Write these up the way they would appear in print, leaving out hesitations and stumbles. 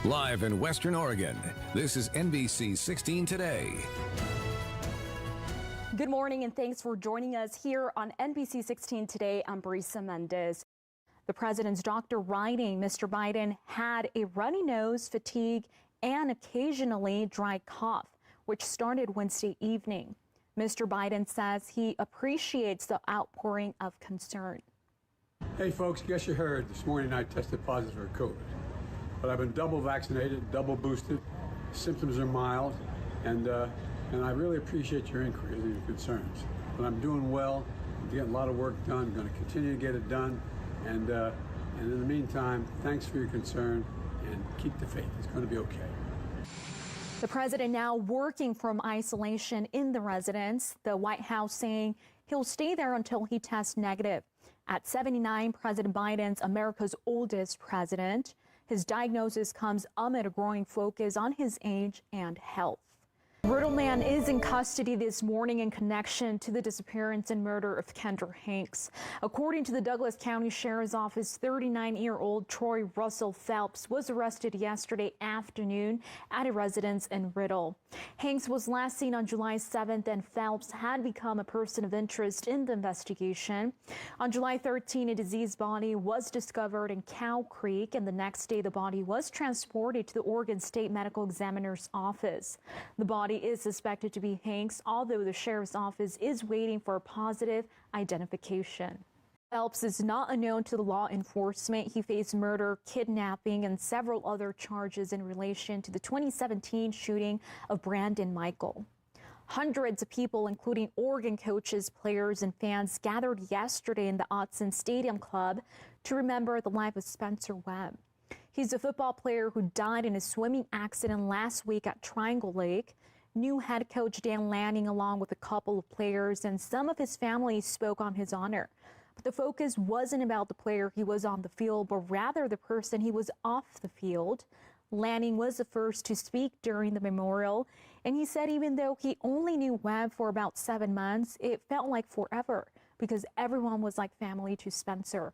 Live in Western Oregon, this is NBC 16 Today. Good morning and thanks for joining us here on NBC 16 Today. I'm Brisa Mendez. The president's doctor writing Mr. Biden had a runny nose, fatigue, and occasionally dry cough, which started Wednesday evening. Mr. Biden says he appreciates the outpouring of concern. Hey folks, guess you heard this morning I tested positive for COVID. But I've been double vaccinated, double boosted. Symptoms are mild, and I really appreciate your inquiries and your concerns. But I'm doing well. I'm getting a lot of work done. I'm going to continue to get it done. And in the meantime, thanks for your concern, and keep the faith. It's going to be okay. The president now working from isolation in the residence. The White House saying he'll stay there until he tests negative. At 79, President Biden's America's oldest president. His diagnosis comes amid a growing focus on his age and health. Riddle man is in custody this morning in connection to the disappearance and murder of Kendra Hanks. According to the Douglas County Sheriff's Office, 39-year-old Troy Russell Phelps was arrested yesterday afternoon at a residence in Riddle. Hanks was last seen on July 7th, and Phelps had become a person of interest in the investigation. On July 13, a deceased body was discovered in Cow Creek, and the next day the body was transported to the Oregon State Medical Examiner's office. The body is suspected to be Hanks, although the sheriff's office is waiting for a positive identification. Phelps is not unknown to the law enforcement. He faced murder, kidnapping, and several other charges in relation to the 2017 shooting of Brandon Michael. Hundreds of people, including Oregon coaches, players, and fans, gathered yesterday in the Autzen Stadium Club to remember the life of Spencer Webb. He's a football player who died in a swimming accident last week at Triangle Lake. New head coach Dan Lanning, along with a couple of players and some of his family, spoke on his honor. But the focus wasn't about the player he was on the field, but rather the person he was off the field. Lanning was the first to speak during the memorial, and he said even though he only knew Webb for about 7 months, it felt like forever because everyone was like family to Spencer.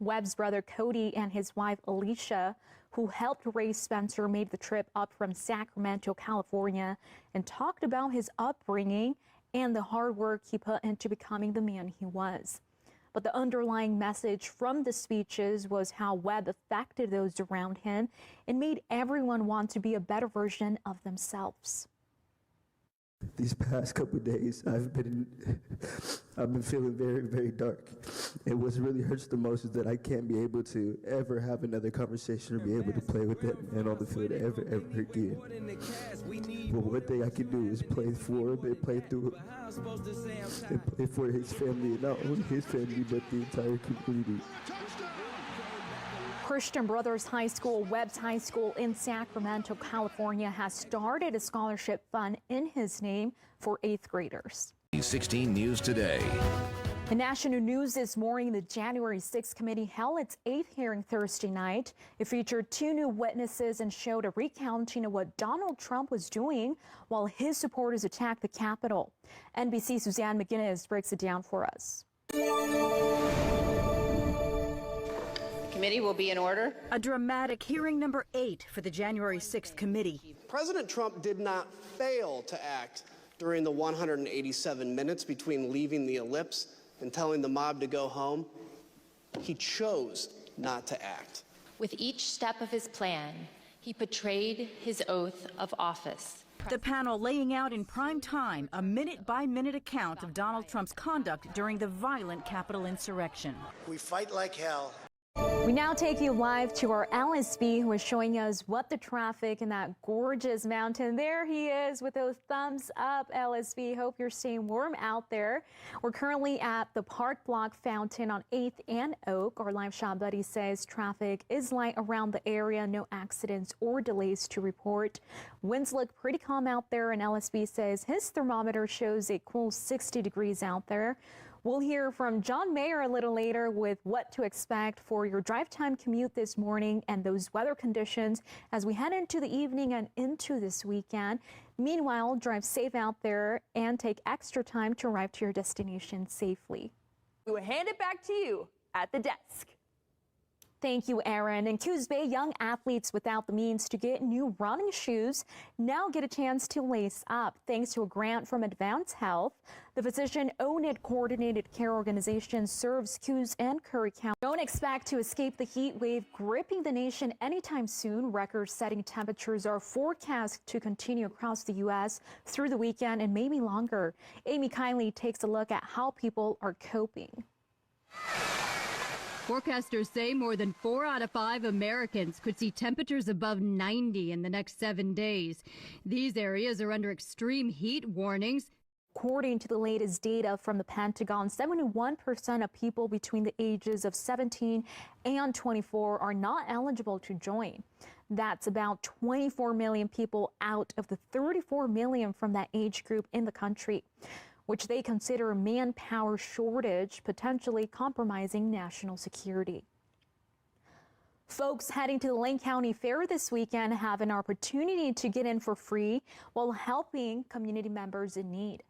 Webb's brother Cody and his wife Alicia, who helped raise Spencer, made the trip up from Sacramento, California, and talked about his upbringing and the hard work he put into becoming the man he was. But the underlying message from the speeches was how Webb affected those around him and made everyone want to be a better version of themselves. These past couple of days, I've been feeling very, very dark. And what really hurts the most is that I can't be able to ever have another conversation or be able to play with that man on the field ever again. But one thing I can do is play for him and play through him and play for his family, and not only his family, but the entire community. Christian Brothers High School, Webb's High School in Sacramento, California, has started a scholarship fund in his name for 8th graders. 16 News Today. In national news this morning, the January 6th committee held its 8th hearing Thursday night. It featured 2 new witnesses and showed a recounting of what Donald Trump was doing while his supporters attacked the Capitol. NBC's Suzanne McGinnis breaks it down for us. Committee will be in order. A dramatic hearing number 8 for the January 6th committee. President Trump did not fail to act during the 187 minutes between leaving the ellipse and telling the mob to go home. He chose not to act. With each step of his plan, he betrayed his oath of office. The panel laying out in prime time a minute-by-minute account of Donald Trump's conduct during the violent Capitol insurrection. We fight like hell. We now take you live to our LSB, who is showing us what the traffic in that gorgeous mountain. There he is with those thumbs up, LSB. Hope you're staying warm out there. We're currently at the Park Block Fountain on 8th and Oak. Our live shot buddy says traffic is light around the area. No accidents or delays to report. Winds look pretty calm out there, and LSB says his thermometer shows a cool 60 degrees out there. We'll hear from John Mayer a little later with what to expect for your drive time commute this morning and those weather conditions as we head into the evening and into this weekend. Meanwhile, drive safe out there and take extra time to arrive to your destination safely. We will hand it back to you at the desk. Thank you, Aaron. In Coos Bay, young athletes without the means to get new running shoes now get a chance to lace up thanks to a grant from Advance Health. The physician-owned coordinated care organization serves Coos and Curry County. Don't expect to escape the heat wave gripping the nation anytime soon. Record-setting temperatures are forecast to continue across the U.S. through the weekend and maybe longer. Amy Kiley takes a look at how people are coping. Forecasters say more than 4 out of 5 Americans could see temperatures above 90 in the next 7 days. These areas are under extreme heat warnings. According to the latest data from the Pentagon, 71% of people between the ages of 17 and 24 are not eligible to join. That's about 24 million people out of the 34 million from that age group in the country, which they consider a manpower shortage, potentially compromising national security. Folks heading to the Lane County Fair this weekend have an opportunity to get in for free while helping community members in need.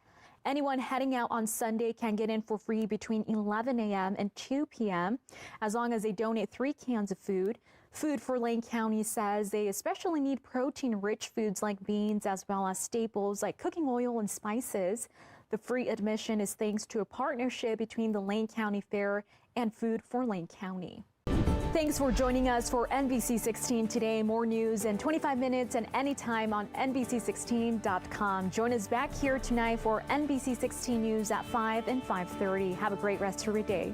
Anyone heading out on Sunday can get in for free between 11 a.m. and 2 p.m. as long as they donate 3 cans of food. Food for Lane County says they especially need protein-rich foods like beans as well as staples like cooking oil and spices. The free admission is thanks to a partnership between the Lane County Fair and Food for Lane County. Thanks for joining us for NBC 16 today. More news in 25 minutes and anytime on NBC16.com. Join us back here tonight for NBC 16 News at 5 and 5:30. Have a great rest of your day.